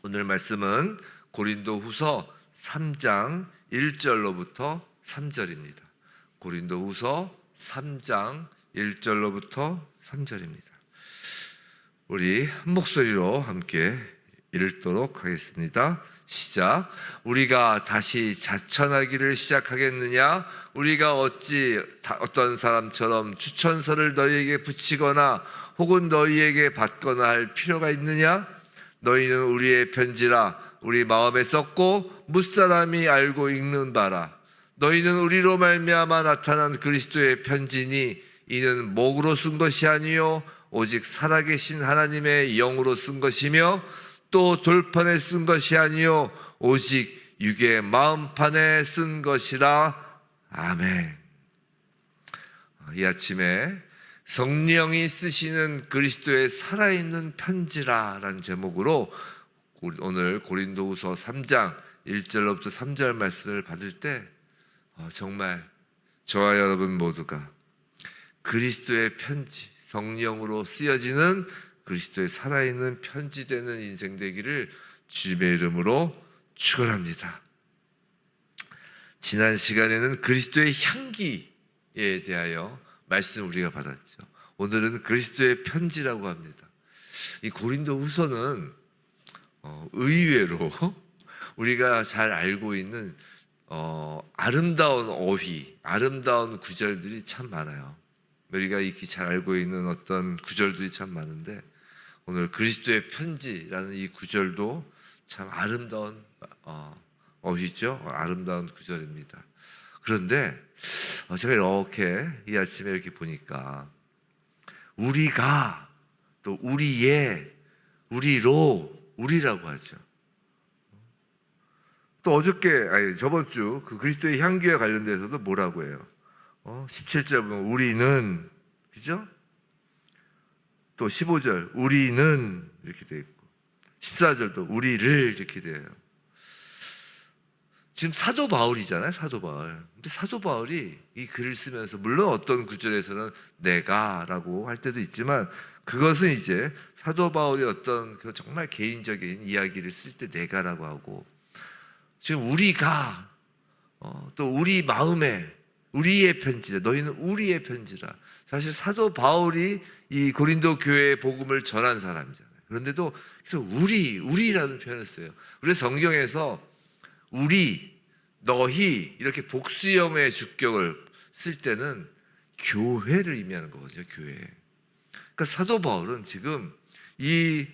오늘 말씀은 고린도후서 3장 1절로부터 3절입니다. 고린도후서 3장 1절로부터 3절입니다. 우리 한 목소리로 함께 읽도록 하겠습니다. 시작. 우리가 다시 자천하기를 시작하겠느냐? 우리가 어찌 어떤 사람처럼 추천서를 너희에게 붙이거나 혹은 너희에게 받거나 할 필요가 있느냐? 너희는 우리의 편지라 우리 마음에 썼고 무사람이 알고 읽는 바라. 너희는 우리로 말미암아 나타난 그리스도의 편지니 이는 목으로 쓴 것이 아니요 오직 살아계신 하나님의 영으로 쓴 것이며 또 돌판에 쓴 것이 아니요 오직 육의 마음판에 쓴 것이라. 아멘. 이 아침에 성령이 쓰시는 그리스도의 살아있는 편지라라는 제목으로 오늘 고린도후서 3장 1절로부터 3절 말씀을 받을 때 정말 저와 여러분 모두가 그리스도의 편지, 성령으로 쓰여지는 그리스도의 살아있는 편지 되는 인생 되기를 주님의 이름으로 축원합니다. 지난 시간에는 그리스도의 향기에 대하여 말씀을 우리가 받았죠. 오늘은 그리스도의 편지라고 합니다. 이 고린도후서는 의외로 우리가 잘 알고 있는 아름다운 어휘, 아름다운 구절들이 참 많아요. 우리가 익히 잘 알고 있는 어떤 구절들이 참 많은데 오늘 그리스도의 편지라는 이 구절도 참 아름다운 어휘죠. 아름다운 구절입니다. 그런데 제가 이렇게 이 아침에 이렇게 보니까 우리가 또 우리의 우리로 우리라고 하죠. 또 저번 주 그 그리스도의 향기와 관련돼서도 뭐라고 해요? 17절 보면 우리는, 그죠? 또 15절 우리는 이렇게 돼 있고 14절도 우리를 이렇게 돼요. 지금 사도 바울이잖아요, 사도 바울. 근데 사도 바울이 이 글을 쓰면서 물론 어떤 구절에서는 내가라고 할 때도 있지만 그것은 이제 사도 바울이 어떤 그 정말 개인적인 이야기를 쓸 때 내가라고 하고 지금 우리가 또 우리 마음에 우리의 편지라 너희는 우리의 편지라. 사실 사도 바울이 이 고린도 교회의 복음을 전한 사람이잖아요. 그런데도 우리라는 표현을 써요. 그래서 성경에서 우리, 너희 이렇게 복수형의 주격을 쓸 때는 교회를 의미하는 거거든요. 교회. 그러니까 사도 바울은 지금 이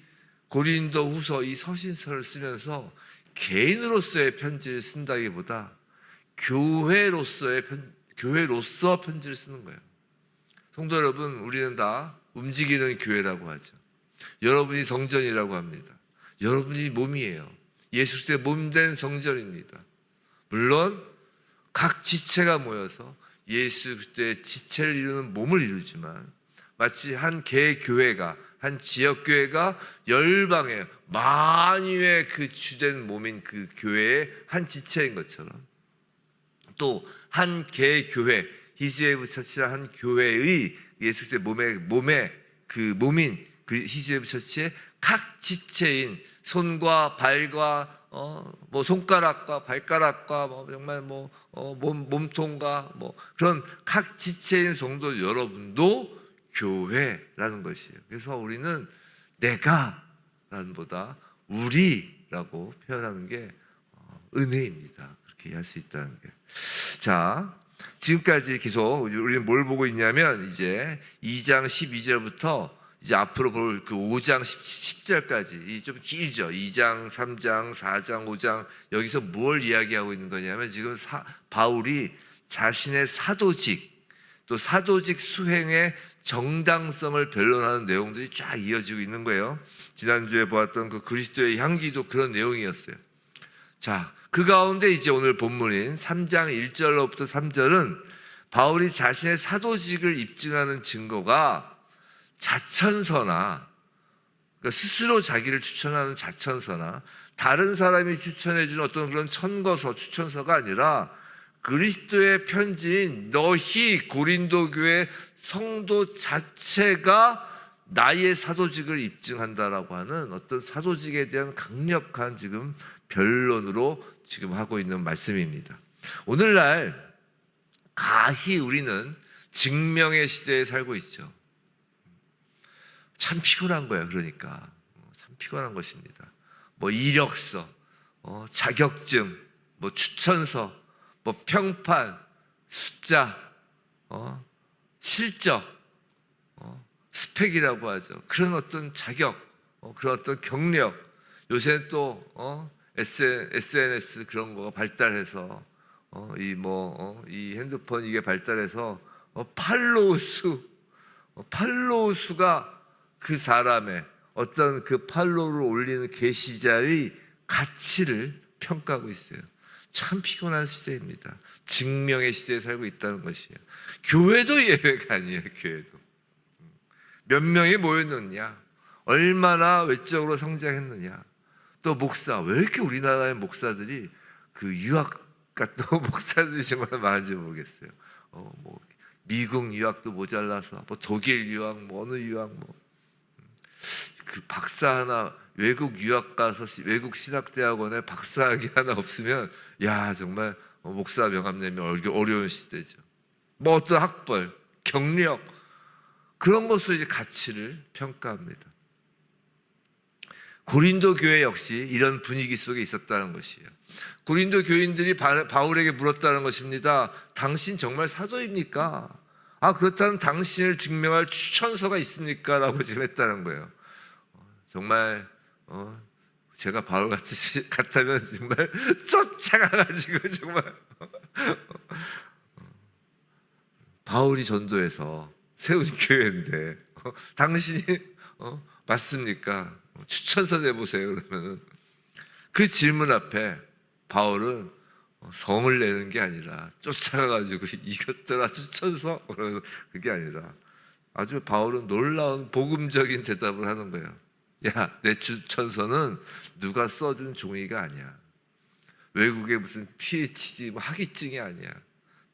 고린도후서 이 서신서를 쓰면서 개인으로서의 편지를 쓴다기보다 교회로서 편지를 쓰는 거예요. 성도 여러분, 우리는 다 움직이는 교회라고 하죠. 여러분이 성전이라고 합니다. 여러분이 몸이에요. 예수 그리스도의 몸된 성전입니다. 물론 각 지체가 모여서 예수 그리스도의 지체를 이루는 몸을 이루지만 마치 한 개교회가 한 지역교회가 열방의 만유의 그 주된 몸인 그 교회의 한 지체인 것처럼 또 한 개교회 히즈웨이브 처치라 한 교회의 예수 그리스도의 몸의 그 몸인 그 히즈웨이브 처치의 각 지체인 손과 발과 뭐 손가락과 발가락과 뭐 정말 몸통과 뭐 그런 각 지체인 성도 여러분도 교회라는 것이에요. 그래서 우리는 내가라는 보다 우리라고 표현하는 게 은혜입니다. 그렇게 이해할 수 있다는 게. 자, 지금까지 계속 우리는 뭘 보고 있냐면 이제 2장 12절부터 이제 앞으로 볼 그 5장 10절까지 좀 길죠. 2장, 3장, 4장, 5장 여기서 뭘 이야기하고 있는 거냐면 지금 바울이 자신의 사도직 또 사도직 수행의 정당성을 변론하는 내용들이 쫙 이어지고 있는 거예요. 지난주에 보았던 그 그리스도의 향기도 그런 내용이었어요. 자, 그 가운데 이제 오늘 본문인 3장 1절로부터 3절은 바울이 자신의 사도직을 입증하는 증거가 자천서나 그러니까 스스로 자기를 추천하는 자천서나 다른 사람이 추천해주는 어떤 그런 천거서, 추천서가 아니라 그리스도의 편지인 너희 고린도 교회 성도 자체가 나의 사도직을 입증한다라고 하는 어떤 사도직에 대한 강력한 지금 변론으로 지금 하고 있는 말씀입니다. 오늘날 가히 우리는 증명의 시대에 살고 있죠. 참 피곤한 거예요. 그러니까 참 피곤한 것입니다. 뭐 이력서, 자격증, 뭐 추천서, 뭐 평판, 숫자, 실적, 스펙이라고 하죠. 그런 어떤 자격, 그런 어떤 경력. 요새 또 SNS 그런 거가 발달해서 이 핸드폰 이게 발달해서 팔로우 수가 그 사람의 어떤 그 팔로우를 올리는 게시자의 가치를 평가하고 있어요. 참 피곤한 시대입니다. 증명의 시대에 살고 있다는 것이에요. 교회도 예외가 아니에요. 교회도 몇 명이 모였느냐, 얼마나 외적으로 성장했느냐, 또 목사, 왜 이렇게 우리나라의 목사들이 그 유학 같은 목사들이 정말 많은지 모르겠어요. 뭐 미국 유학도 모자라서 뭐 독일 유학, 뭐 어느 유학, 그 박사 하나 외국 유학 가서 외국 신학대학원에 박사학위 하나 없으면 야 정말 목사 명함 내면 어려운 시대죠. 뭐 어떤 학벌, 경력 그런 것으로 이제 가치를 평가합니다. 고린도 교회 역시 이런 분위기 속에 있었다는 것이에요. 고린도 교인들이 바울에게 물었다는 것입니다. 당신 정말 사도입니까? 그렇다면 당신을 증명할 추천서가 있습니까? 라고 지금 했다는 거예요. 정말 제가 바울 같으면 정말 쫓아가가지고 정말 바울이 전도해서 세운 교회인데 당신이 맞습니까? 추천서 내보세요. 그러면 그 질문 앞에 바울은 성을 내는 게 아니라 쫓아가가지고 이것저것 추천서 그게 아니라 아주 바울은 놀라운 복음적인 대답을 하는 거예요. 야, 내 추천서는 누가 써준 종이가 아니야. 외국의 무슨 PhD 학위증이 아니야.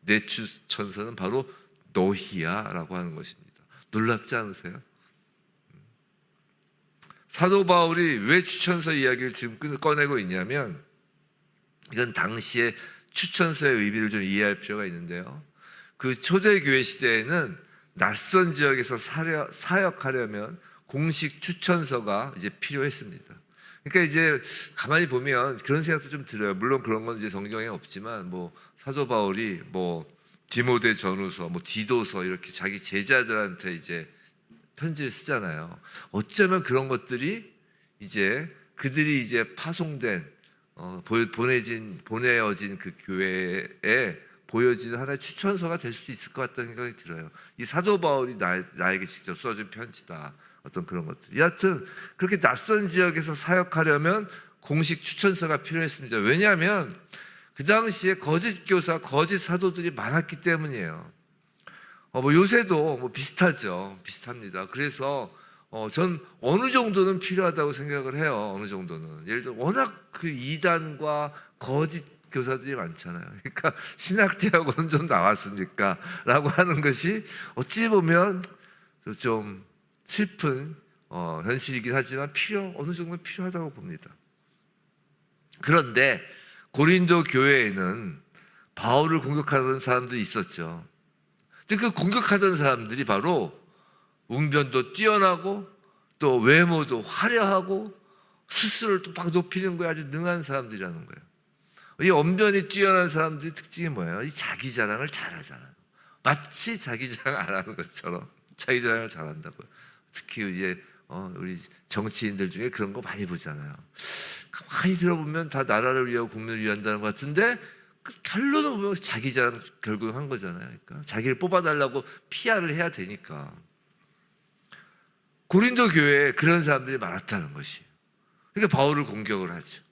내 추천서는 바로 너희야 라고 하는 것입니다. 놀랍지 않으세요? 사도 바울이 왜 추천서 이야기를 지금 꺼내고 있냐면 이건 당시의 추천서의 의미를 좀 이해할 필요가 있는데요. 그 초대교회 시대에는 낯선 지역에서 사역하려면 공식 추천서가 이제 필요했습니다. 그러니까 이제 가만히 보면 그런 생각도 좀 들어요. 물론 그런 건 이제 성경에 없지만 뭐 사도 바울이 뭐 디모데 전후서, 뭐 디도서 이렇게 자기 제자들한테 이제 편지를 쓰잖아요. 어쩌면 그런 것들이 이제 그들이 이제 파송된 보내어진 그 교회에 보여지는 하나의 추천서가 될 수 있을 것 같다는 생각이 들어요. 이 사도 바울이 나에게 직접 써준 편지다. 어떤 그런 것들. 여하튼 그렇게 낯선 지역에서 사역하려면 공식 추천서가 필요했습니다. 왜냐하면 그 당시에 거짓 교사, 거짓 사도들이 많았기 때문이에요. 뭐 요새도 뭐 비슷합니다. 그래서 전 어느 정도는 필요하다고 생각을 해요. 어느 정도는. 예를 들어 워낙 그 이단과 거짓 교사들이 많잖아요. 그러니까 신학대학원 좀 나왔습니까? 라고 하는 것이 어찌 보면 좀 슬픈 현실이긴 하지만 어느 정도는 필요하다고 봅니다. 그런데 고린도 교회에는 바울을 공격하던 사람들이 있었죠. 그 공격하던 사람들이 바로 웅변도 뛰어나고 또 외모도 화려하고 스스로를 또 막 높이는 거에 아주 능한 사람들이라는 거예요. 이 언변이 뛰어난 사람들의 특징이 뭐예요? 이 자기 자랑을 잘하잖아요. 마치 자기 자랑 안 하는 것처럼 자기 자랑을 잘한다고요. 특히 이제 우리 정치인들 중에 그런 거 많이 보잖아요. 가만히 들어보면 다 나라를 위하고 국민을 위한다는 것 같은데 결론은 보면 자기 자랑 결국 한 거잖아요. 그러니까 자기를 뽑아달라고 PR을 해야 되니까. 고린도 교회에 그런 사람들이 많았다는 것이에요. 그러니까 바울을 공격을 하죠.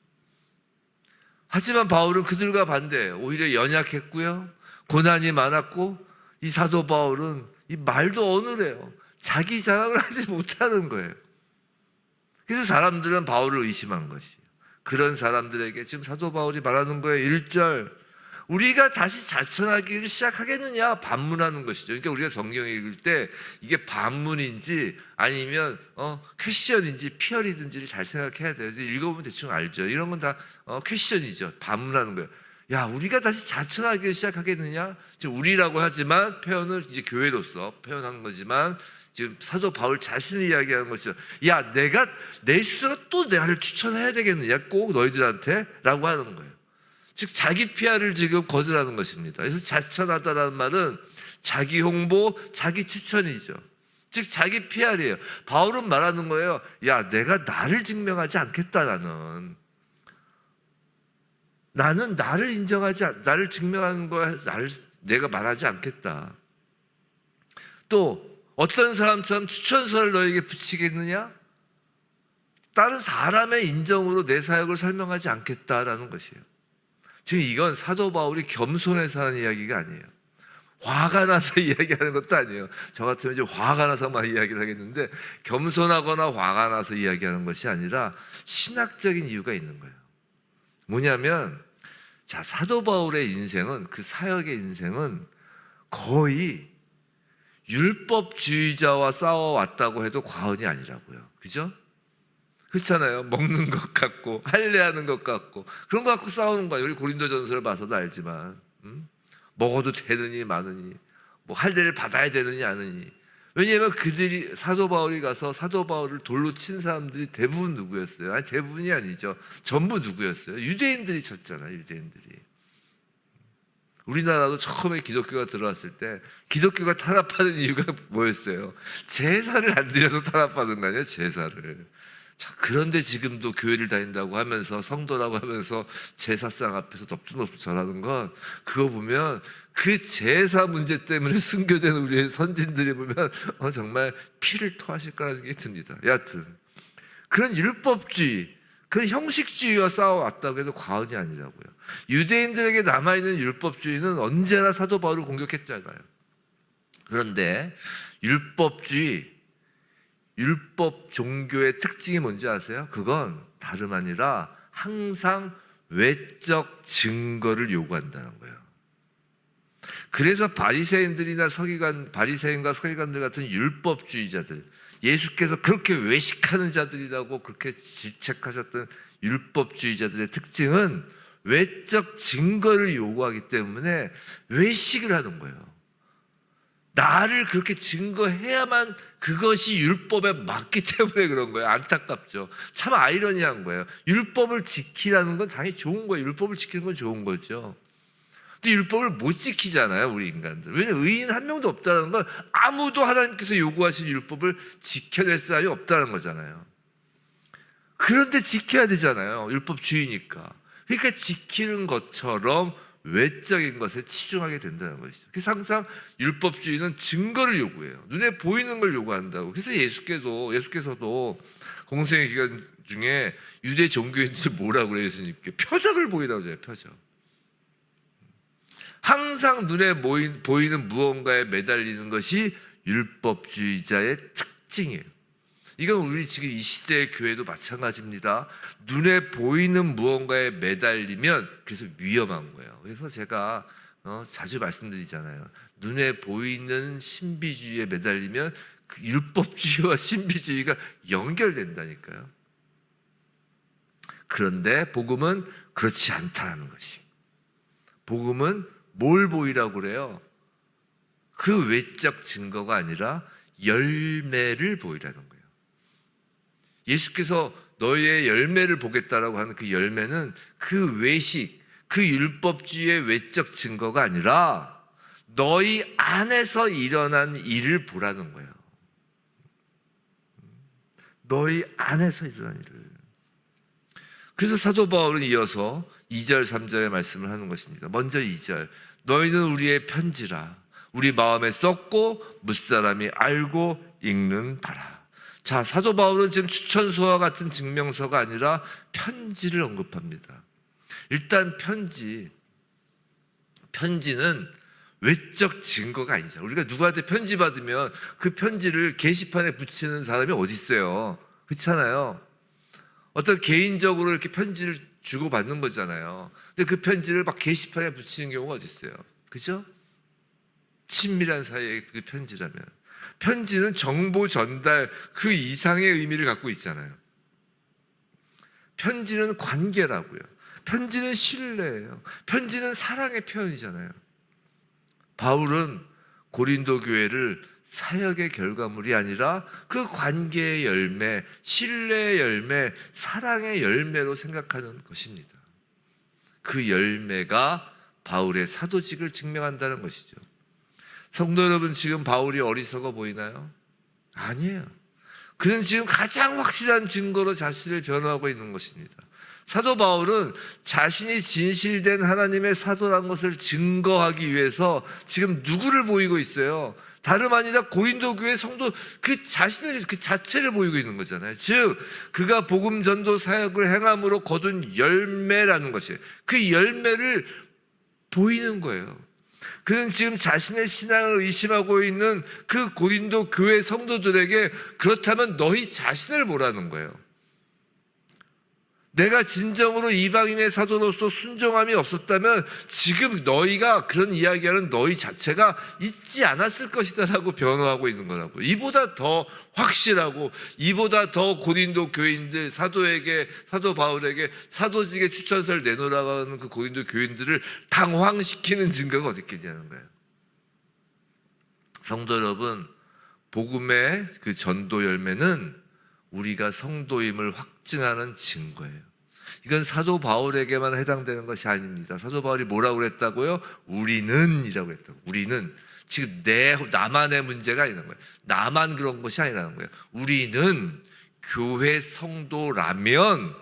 하지만 바울은 그들과 반대예요. 오히려 연약했고요. 고난이 많았고 이 사도 바울은 이 말도 어눌해요. 자기 자랑을 하지 못하는 거예요. 그래서 사람들은 바울을 의심한 것이에요. 그런 사람들에게 지금 사도 바울이 말하는 거예요. 1절 우리가 다시 자천하기를 시작하겠느냐 반문하는 것이죠. 그러니까 우리가 성경 읽을 때 이게 반문인지 아니면 퀘션인지 피어리든지를 잘 생각해야 돼요. 읽어보면 대충 알죠. 이런 건 다 퀘션이죠. 반문하는 거예요. 야, 우리가 다시 자천하기를 시작하겠느냐? 지금 우리라고 하지만 표현을 이제 교회로서 표현하는 거지만 지금 사도 바울 자신을 이야기하는 것이죠. 야, 내가 내 스스로 또 나를 추천해야 되겠느냐? 꼭 너희들한테? 라고 하는 거예요. 즉 자기 PR을 지금 거절하는 것입니다. 그래서 자천하다라는 말은 자기 홍보, 자기 추천이죠. 즉 자기 PR이에요. 바울은 말하는 거예요. 야, 내가 나를 증명하지 않겠다. 나는 나를 나를 증명하는 거야. 내가 말하지 않겠다. 또 어떤 사람처럼 추천서를 너에게 붙이겠느냐? 다른 사람의 인정으로 내 사역을 설명하지 않겠다라는 것이에요. 지금 이건 사도 바울이 겸손해서 하는 이야기가 아니에요. 화가 나서 이야기하는 것도 아니에요. 저 같으면 이제 화가 나서만 이야기를 하겠는데 겸손하거나 화가 나서 이야기하는 것이 아니라 신학적인 이유가 있는 거예요. 뭐냐면 자, 사도 바울의 인생은 그 사역의 인생은 거의 율법주의자와 싸워왔다고 해도 과언이 아니라고요. 그죠? 그렇잖아요. 먹는 것 같고 할례하는 것 같고 그런 거 갖고 싸우는 거예요. 우리 고린도전서를 봐서도 알지만 먹어도 되느니 마느니 뭐 할례를 받아야 되느니 아느니. 왜냐하면 그들이 사도 바울이 가서 사도 바울을 돌로 친 사람들이 대부분 누구였어요? 아니 대부분이 아니죠. 전부 누구였어요? 유대인들이 쳤잖아요. 유대인들이. 우리나라도 처음에 기독교가 들어왔을 때 기독교가 탄압하는 이유가 뭐였어요? 제사를 안 드려서 탄압하는 거 아니에요? 제사를. 자, 그런데 지금도 교회를 다닌다고 하면서 성도라고 하면서 제사상 앞에서 넙죽넙죽 절하는 건 그거 보면 그 제사 문제 때문에 순교된 우리의 선진들이 보면 정말 피를 토하실 거라는 생각이 듭니다. 여하튼 그런 율법주의, 그 형식주의와 싸워왔다고 해도 과언이 아니라고요. 유대인들에게 남아있는 율법주의는 언제나 사도 바울을 공격했잖아요. 그런데 율법 종교의 특징이 뭔지 아세요? 그건 다름 아니라 항상 외적 증거를 요구한다는 거예요. 그래서 바리새인과 서기관들 같은 율법주의자들, 예수께서 그렇게 외식하는 자들이라고 그렇게 질책하셨던 율법주의자들의 특징은 외적 증거를 요구하기 때문에 외식을 하는 거예요. 나를 그렇게 증거해야만 그것이 율법에 맞기 때문에 그런 거예요. 안타깝죠. 참 아이러니한 거예요. 율법을 지키라는 건 당연히 좋은 거예요. 율법을 지키는 건 좋은 거죠. 근데 율법을 못 지키잖아요, 우리 인간들. 왜냐하면 의인 한 명도 없다는 건 아무도 하나님께서 요구하신 율법을 지켜낼 사람이 없다는 거잖아요. 그런데 지켜야 되잖아요. 율법주의니까. 그러니까 지키는 것처럼 외적인 것에 치중하게 된다는 것이죠. 그래서 항상 율법주의는 증거를 요구해요. 눈에 보이는 걸 요구한다고. 그래서 예수께서도 공생의 기간 중에 유대 종교인들 뭐라고 그래요? 예수님께 표적을 보이라고 하잖아요. 표적. 항상 눈에 보이는 무언가에 매달리는 것이 율법주의자의 특징이에요. 이건 우리 지금 이 시대의 교회도 마찬가지입니다. 눈에 보이는 무언가에 매달리면 그래서 위험한 거예요. 그래서 제가 자주 말씀드리잖아요. 눈에 보이는 신비주의에 매달리면 그 율법주의와 신비주의가 연결된다니까요. 그런데 복음은 그렇지 않다는 것이. 복음은 뭘 보이라고 그래요? 그 외적 증거가 아니라 열매를 보이라는 거예요. 예수께서 너희의 열매를 보겠다라고 하는 그 열매는 그 외식, 그 율법주의의 외적 증거가 아니라 너희 안에서 일어난 일을 보라는 거예요. 너희 안에서 일어난 일을. 그래서 사도 바울은 이어서 2절, 3절의 말씀을 하는 것입니다. 먼저 2절. 너희는 우리의 편지라. 우리 마음에 썼고 무사람이 알고 읽는 바라. 자, 사도 바울은 지금 추천서와 같은 증명서가 아니라 편지를 언급합니다. 일단 편지는 외적 증거가 아니잖아요. 우리가 누구한테 편지 받으면 그 편지를 게시판에 붙이는 사람이 어디 있어요? 그렇잖아요. 어떤 개인적으로 이렇게 편지를 주고받는 거잖아요. 근데 그 편지를 막 게시판에 붙이는 경우가 어디 있어요? 그죠? 친밀한 사이의 그 편지라면. 편지는 정보 전달 그 이상의 의미를 갖고 있잖아요. 편지는 관계라고요. 편지는 신뢰예요. 편지는 사랑의 표현이잖아요. 바울은 고린도 교회를 사역의 결과물이 아니라 그 관계의 열매, 신뢰의 열매, 사랑의 열매로 생각하는 것입니다. 그 열매가 바울의 사도직을 증명한다는 것이죠. 성도 여러분, 지금 바울이 어리석어 보이나요? 아니에요. 그는 지금 가장 확실한 증거로 자신을 변호하고 있는 것입니다. 사도 바울은 자신이 진실된 하나님의 사도라는 것을 증거하기 위해서 지금 누구를 보이고 있어요? 다름 아니라 고린도 교회 성도 그 자신을 그 자체를 보이고 있는 거잖아요. 즉 그가 복음 전도 사역을 행함으로 거둔 열매라는 것이에요. 그 열매를 보이는 거예요. 그는 지금 자신의 신앙을 의심하고 있는 그 고린도 교회 성도들에게 그렇다면 너희 자신을 보라는 거예요. 내가 진정으로 이방인의 사도로서 순종함이 없었다면 지금 너희가 그런 이야기하는 너희 자체가 있지 않았을 것이다라고 변호하고 있는 거라고. 이보다 더 확실하고 이보다 더 고린도 교인들 사도 바울에게 사도직의 추천서를 내놓으라고 하는 그 고린도 교인들을 당황시키는 증거가 어디 있겠냐는 거예요. 성도 여러분, 복음의 그 전도 열매는 우리가 성도임을 확증하는 증거예요. 이건 사도 바울에게만 해당되는 것이 아닙니다. 사도 바울이 뭐라고 그랬다고요? 우리는 이라고 했다고. 우리는 지금 나만의 문제가 아니라는 거예요. 나만 그런 것이 아니라는 거예요. 우리는 교회 성도라면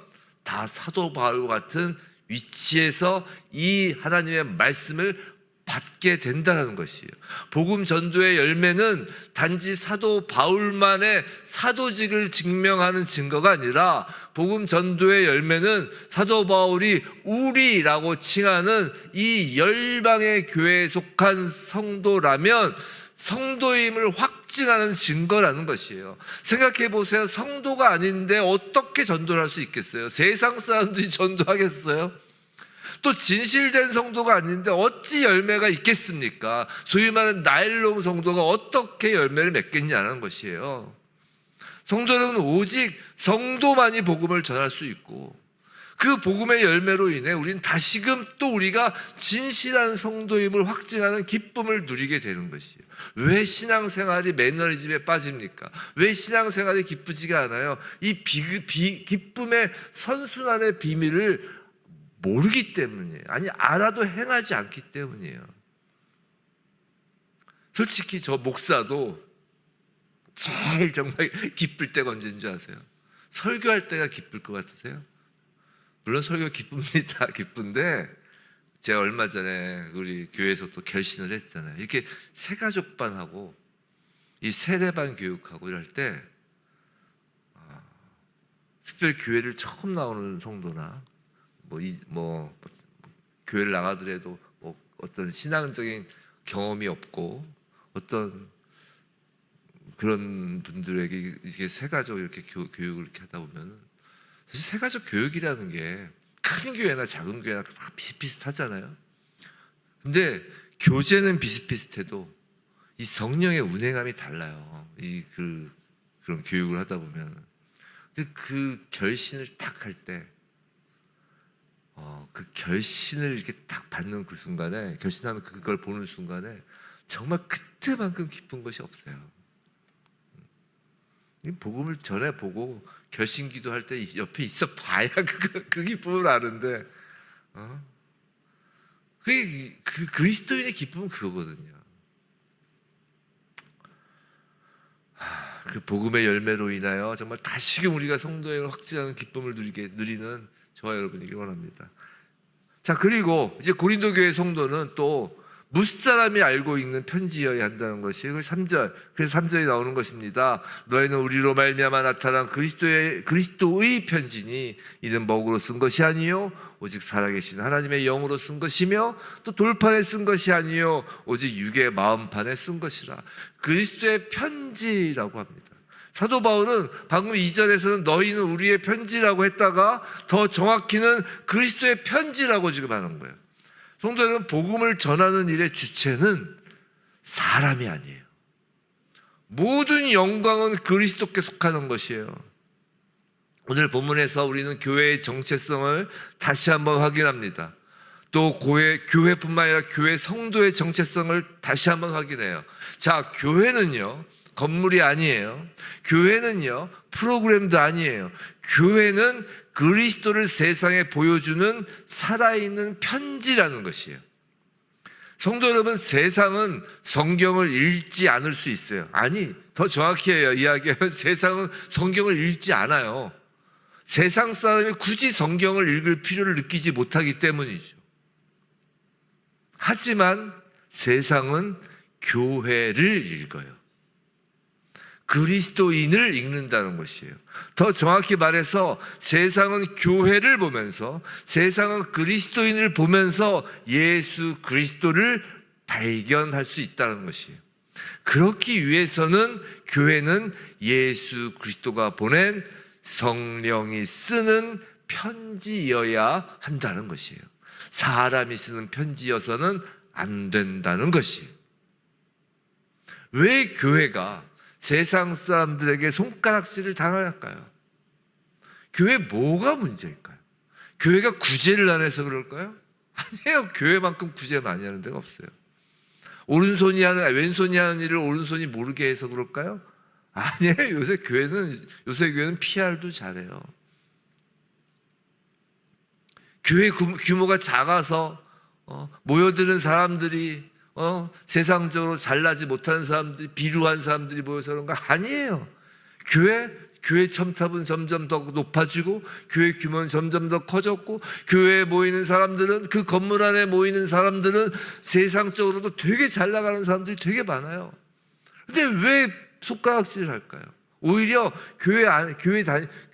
다 사도 바울 같은 위치에서 이 하나님의 말씀을 받게 된다는 것이에요. 복음 전도의 열매는 단지 사도 바울만의 사도직을 증명하는 증거가 아니라 복음 전도의 열매는 사도 바울이 우리라고 칭하는 이 열방의 교회에 속한 성도라면 성도임을 확증하는 증거라는 것이에요. 생각해 보세요. 성도가 아닌데 어떻게 전도를 할 수 있겠어요? 세상 사람들이 전도하겠어요? 또 진실된 성도가 아닌데 어찌 열매가 있겠습니까? 소위 말하는 나일론 성도가 어떻게 열매를 맺겠냐는 것이에요. 성도 여러분, 오직 성도만이 복음을 전할 수 있고 그 복음의 열매로 인해 우리는 다시금 또 우리가 진실한 성도임을 확증하는 기쁨을 누리게 되는 것이에요. 왜 신앙생활이 매너리즘에 빠집니까? 왜 신앙생활이 기쁘지가 않아요? 이 기쁨의 선순환의 비밀을 모르기 때문이에요. 아니, 알아도 행하지 않기 때문이에요. 솔직히 저 목사도 제일 정말 기쁠 때가 언제인 줄 아세요? 설교할 때가 기쁠 것 같으세요? 물론 설교 기쁩니다. 기쁜데 제가 얼마 전에 우리 교회에서 또 결신을 했잖아요. 이렇게 새가족반하고 이 세례반 교육하고 이럴 때 특별히 교회를 처음 나오는 성도나 교회를 나가더라도 어떤 신앙적인 경험이 없고 어떤 그런 분들에게 이게 새가족 이렇게 교육을 이렇게 하다 보면 사실 새가족 교육이라는 게 큰 교회나 작은 교회나 다 비슷비슷하잖아요. 근데 교제는 비슷비슷해도 이 성령의 운행함이 달라요. 그런 교육을 하다 보면. 근데 그 결신을 딱 할 때 그 결신을 이렇게 딱 받는 그 순간에, 결신하는 그걸 보는 순간에 정말 그때만큼 기쁜 것이 없어요. 이 복음을 전해 보고 결신 기도할 때 옆에 있어 봐야 그 기쁨을 아는데, 그 그리스도인의 기쁨은 그거거든요. 그 복음의 열매로 인하여 정말 다시금 우리가 성도의 확증하는 기쁨을 누리는 저와 여러분이길 원합니다. 자, 그리고 이제 고린도 교회 성도는 또 무사람이 알고 읽는 편지여야 한다는 것이 3절. 그래서 3절이 나오는 것입니다. 너희는 우리로 말미암아 나타난 그리스도의 편지니 이는 먹으로 쓴 것이 아니요 오직 살아계신 하나님의 영으로 쓴 것이며 또 돌판에 쓴 것이 아니요 오직 육의 마음판에 쓴 것이라. 그리스도의 편지라고 합니다. 사도 바울은 방금 2절에서는 너희는 우리의 편지라고 했다가 더 정확히는 그리스도의 편지라고 지금 하는 거예요. 성도 여러분, 복음을 전하는 일의 주체는 사람이 아니에요. 모든 영광은 그리스도께 속하는 것이에요. 오늘 본문에서 우리는 교회의 정체성을 다시 한번 확인합니다. 또 교회뿐만 아니라 교회 성도의 정체성을 다시 한번 확인해요. 자, 교회는요, 건물이 아니에요. 교회는요, 프로그램도 아니에요. 교회는 그리스도를 세상에 보여주는 살아있는 편지라는 것이에요. 성도 여러분, 세상은 성경을 읽지 않을 수 있어요. 아니, 더 정확히 이야기하면 세상은 성경을 읽지 않아요. 세상 사람이 굳이 성경을 읽을 필요를 느끼지 못하기 때문이죠. 하지만 세상은 교회를 읽어요. 그리스도인을 읽는다는 것이에요. 더 정확히 말해서 세상은 교회를 보면서, 세상은 그리스도인을 보면서 예수 그리스도를 발견할 수 있다는 것이에요. 그렇기 위해서는 교회는 예수 그리스도가 보낸 성령이 쓰는 편지여야 한다는 것이에요. 사람이 쓰는 편지여서는 안 된다는 것이에요. 왜 교회가 세상 사람들에게 손가락질을 당할까요? 교회 뭐가 문제일까요? 교회가 구제를 안 해서 그럴까요? 아니에요. 교회만큼 구제 많이 하는 데가 없어요. 왼손이 하는 일을 오른손이 모르게 해서 그럴까요? 아니에요. 요새 교회는 PR도 잘해요. 교회 규모가 작아서 모여드는 사람들이 세상적으로 잘나지 못하는 사람들이, 비루한 사람들이 모여서 그런가? 아니에요. 교회 첨탑은 점점 더 높아지고 교회 규모는 점점 더 커졌고 교회에 모이는 사람들은, 그 건물 안에 모이는 사람들은 세상적으로도 되게 잘 나가는 사람들이 되게 많아요. 근데 왜 손가락질을 할까요? 오히려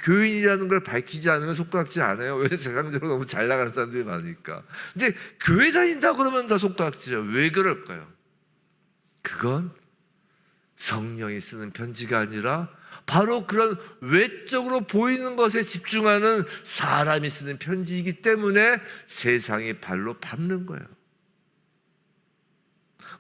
교인이라는 걸 밝히지 않으면 손가락질 안 해요. 왜? 세상적으로 너무 잘 나가는 사람들이 많으니까. 근데 교회 다닌다 그러면 다 손가락질이에요. 왜 그럴까요? 그건 성령이 쓰는 편지가 아니라 바로 그런 외적으로 보이는 것에 집중하는 사람이 쓰는 편지이기 때문에 세상이 발로 밟는 거예요.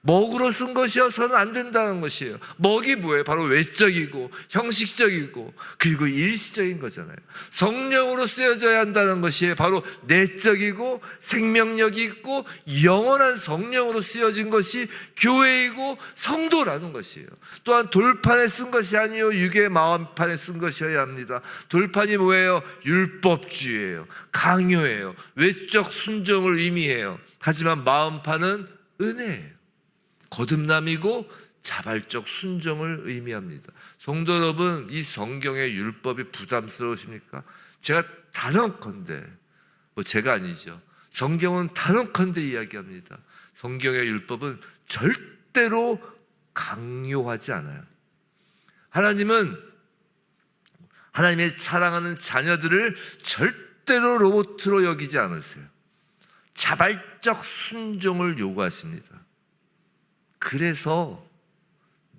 먹으로 쓴 것이어서는 안 된다는 것이에요. 먹이 뭐예요? 바로 외적이고 형식적이고 그리고 일시적인 거잖아요. 성령으로 쓰여져야 한다는 것이 바로 내적이고 생명력이 있고 영원한 성령으로 쓰여진 것이 교회이고 성도라는 것이에요. 또한 돌판에 쓴 것이 아니요 육의 마음판에 쓴 것이어야 합니다. 돌판이 뭐예요? 율법주의예요. 강요예요. 외적 순종을 의미해요. 하지만 마음판은 은혜예요. 거듭남이고 자발적 순종을 의미합니다. 성도 여러분, 이 성경의 율법이 부담스러우십니까? 제가 단언컨대, 제가 아니죠. 성경은 단언컨대 이야기합니다. 성경의 율법은 절대로 강요하지 않아요. 하나님은 하나님의 사랑하는 자녀들을 절대로 로봇으로 여기지 않으세요. 자발적 순종을 요구하십니다. 그래서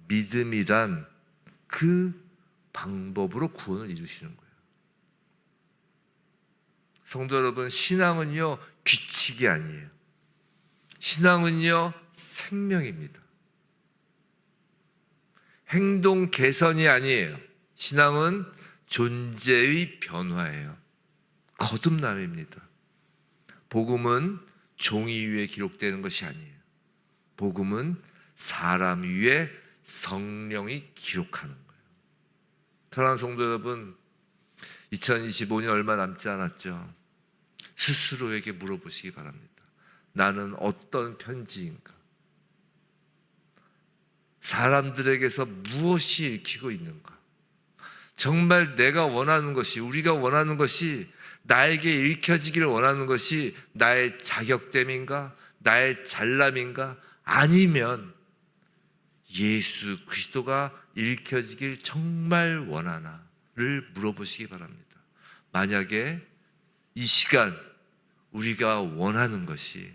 믿음이란 그 방법으로 구원을 이루시는 거예요. 성도 여러분, 신앙은요 규칙이 아니에요. 신앙은요 생명입니다. 행동 개선이 아니에요. 신앙은 존재의 변화예요. 거듭남입니다. 복음은 종이 위에 기록되는 것이 아니에요. 복음은 사람 위에 성령이 기록하는 거예요. 사랑하는 성도 여러분, 2025년 얼마 남지 않았죠. 스스로에게 물어보시기 바랍니다. 나는 어떤 편지인가? 사람들에게서 무엇이 읽히고 있는가? 정말 내가 원하는 것이, 우리가 원하는 것이, 나에게 읽혀지기를 원하는 것이 나의 자격됨인가? 나의 잘남인가? 아니면 예수 그리스도가 읽혀지길 정말 원하나를 물어보시기 바랍니다. 만약에 이 시간 우리가 원하는 것이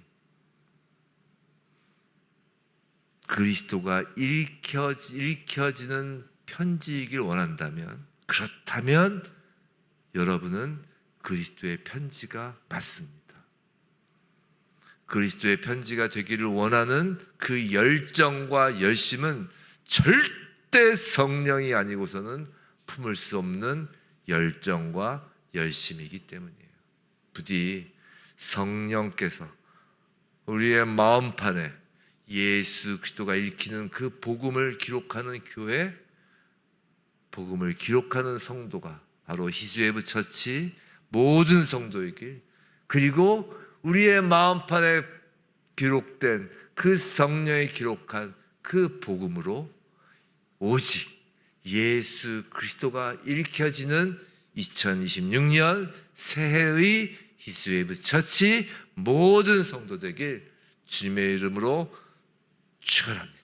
그리스도가 읽혀지는 편지이길 원한다면, 그렇다면 여러분은 그리스도의 편지가 맞습니다. 그리스도의 편지가 되기를 원하는 그 열정과 열심은 절대 성령이 아니고서는 품을 수 없는 열정과 열심이기 때문이에요. 부디 성령께서 우리의 마음판에 예수 그리스도가 일으키는 그 복음을 기록하는 교회, 복음을 기록하는 성도가 바로 히스웨브 처치 모든 성도이길, 그리고 우리의 마음판에 기록된 그 성령이 기록한 그 복음으로 오직 예수 그리스도가 일으켜지는 2026년 새해의 히스웨브 처치 모든 성도 되길 주님의 이름으로 축원합니다.